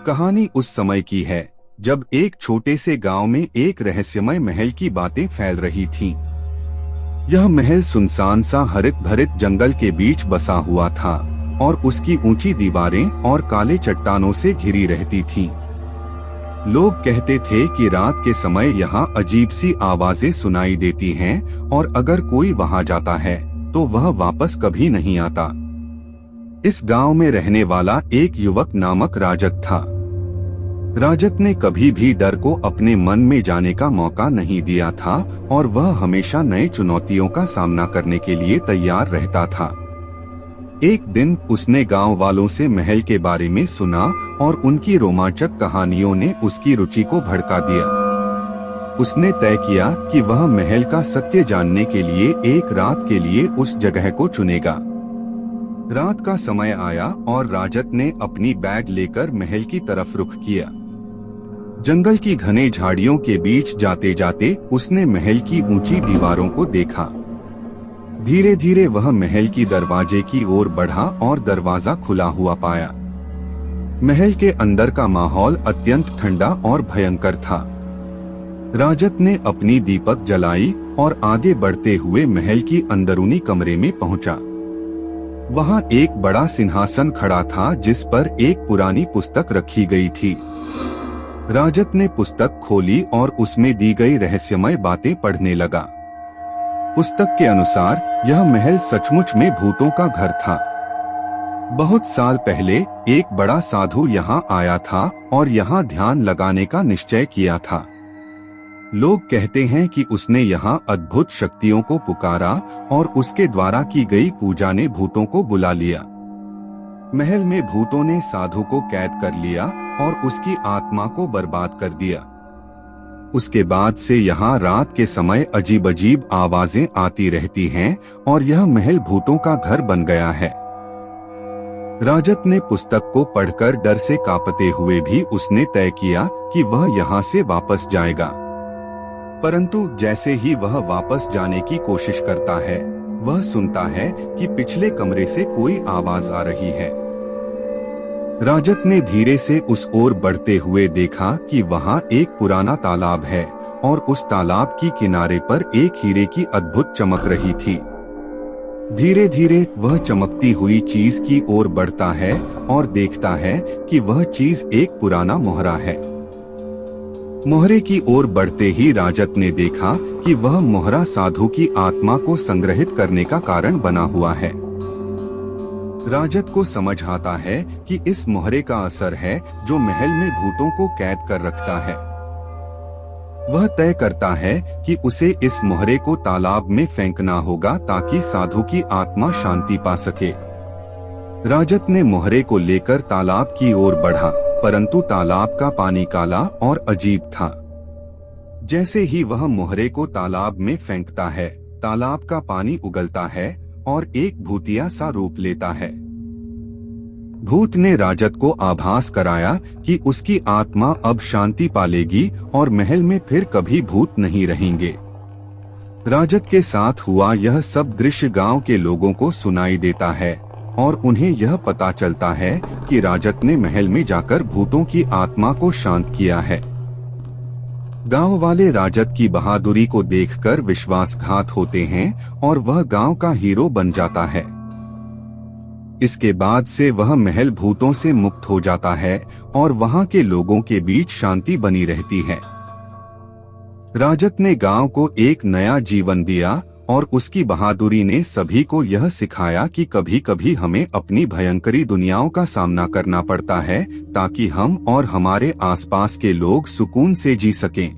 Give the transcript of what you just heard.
कहानी उस समय की है जब एक छोटे से गांव में एक रहस्यमय महल की बातें फैल रही थीं। यह महल सुनसान सा हरित भरित जंगल के बीच बसा हुआ था और उसकी ऊंची दीवारें और काले चट्टानों से घिरी रहती थीं। लोग कहते थे कि रात के समय यहाँ अजीब सी आवाजें सुनाई देती हैं और अगर कोई वहाँ जाता है तो वह वापस कभी नहीं आता। इस गांव में रहने वाला एक युवक नामक राजत था। राजत ने कभी भी डर को अपने मन में जाने का मौका नहीं दिया था और वह हमेशा नए चुनौतियों का सामना करने के लिए तैयार रहता था। एक दिन उसने गांव वालों से महल के बारे में सुना और उनकी रोमांचक कहानियों ने उसकी रुचि को भड़का दिया। उसने तय किया कि वह महल का सत्य जानने के लिए एक रात के लिए उस जगह को चुनेगा। रात का समय आया और राजत ने अपनी बैग लेकर महल की तरफ रुख किया। जंगल की घने झाड़ियों के बीच जाते जाते उसने महल की ऊंची दीवारों को देखा। धीरे धीरे वह महल की दरवाजे की ओर बढ़ा और दरवाजा खुला हुआ पाया। महल के अंदर का माहौल अत्यंत ठंडा और भयंकर था। राजत ने अपनी दीपक जलाई और आगे बढ़ते हुए महल की अंदरूनी कमरे में पहुंचा। वहां एक बड़ा सिंहासन खड़ा था जिस पर एक पुरानी पुस्तक रखी गई थी। राजत ने पुस्तक खोली और उसमें दी गई रहस्यमय बातें पढ़ने लगा। पुस्तक के अनुसार यह महल सचमुच में भूतों का घर था। बहुत साल पहले एक बड़ा साधु यहाँ आया था और यहाँ ध्यान लगाने का निश्चय किया था। लोग कहते हैं कि उसने यहाँ अद्भुत शक्तियों को पुकारा और उसके द्वारा की गई पूजा ने भूतों को बुला लिया। महल में भूतों ने साधु को कैद कर लिया और उसकी आत्मा को बर्बाद कर दिया। उसके बाद से यहाँ रात के समय अजीब अजीब आवाजें आती रहती हैं और यह महल भूतों का घर बन गया है। राजत ने पुस्तक को पढ़कर डर से कांपते हुए भी उसने तय किया कि वह यहाँ से वापस जाएगा। परंतु जैसे ही वह वापस जाने की कोशिश करता है, वह सुनता है कि पिछले कमरे से कोई आवाज आ रही है। राजत ने धीरे से उस ओर बढ़ते हुए देखा कि वहाँ एक पुराना तालाब है और उस तालाब की किनारे पर एक हीरे की अद्भुत चमक रही थी। धीरे धीरे वह चमकती हुई चीज की ओर बढ़ता है और देखता है कि वह चीज एक पुराना मोहरा है। मोहरे की ओर बढ़ते ही राजत ने देखा कि वह मोहरा साधु की आत्मा को संग्रहित करने का कारण बना हुआ है। राजत को समझ आता है कि इस मोहरे का असर है जो महल में भूतों को कैद कर रखता है। वह तय करता है कि उसे इस मोहरे को तालाब में फेंकना होगा ताकि साधु की आत्मा शांति पा सके। राजत ने मोहरे को लेकर तालाब की ओर बढ़ा, परंतु तालाब का पानी काला और अजीब था। जैसे ही वह मोहरे को तालाब में फेंकता है, तालाब का पानी उगलता है और एक भूतिया सा रूप लेता है। भूत ने राजत को आभास कराया कि उसकी आत्मा अब शांति पालेगी और महल में फिर कभी भूत नहीं रहेंगे। राजत के साथ हुआ यह सब दृश्य गांव के लोगों को सुनाई देता है और उन्हें यह पता चलता है कि राजत ने महल में जाकर भूतों की आत्मा को शांत किया है। गांव वाले राजत की बहादुरी को देखकर विश्वासघात होते हैं और वह गांव का हीरो बन जाता है। इसके बाद से वह महल भूतों से मुक्त हो जाता है और वहां के लोगों के बीच शांति बनी रहती है। राजत ने गांव को एक नया जीवन दिया और उसकी बहादुरी ने सभी को यह सिखाया कि कभी कभी हमें अपनी भयंकरी दुनियाओं का सामना करना पड़ता है ताकि हम और हमारे आसपास के लोग सुकून से जी सकें।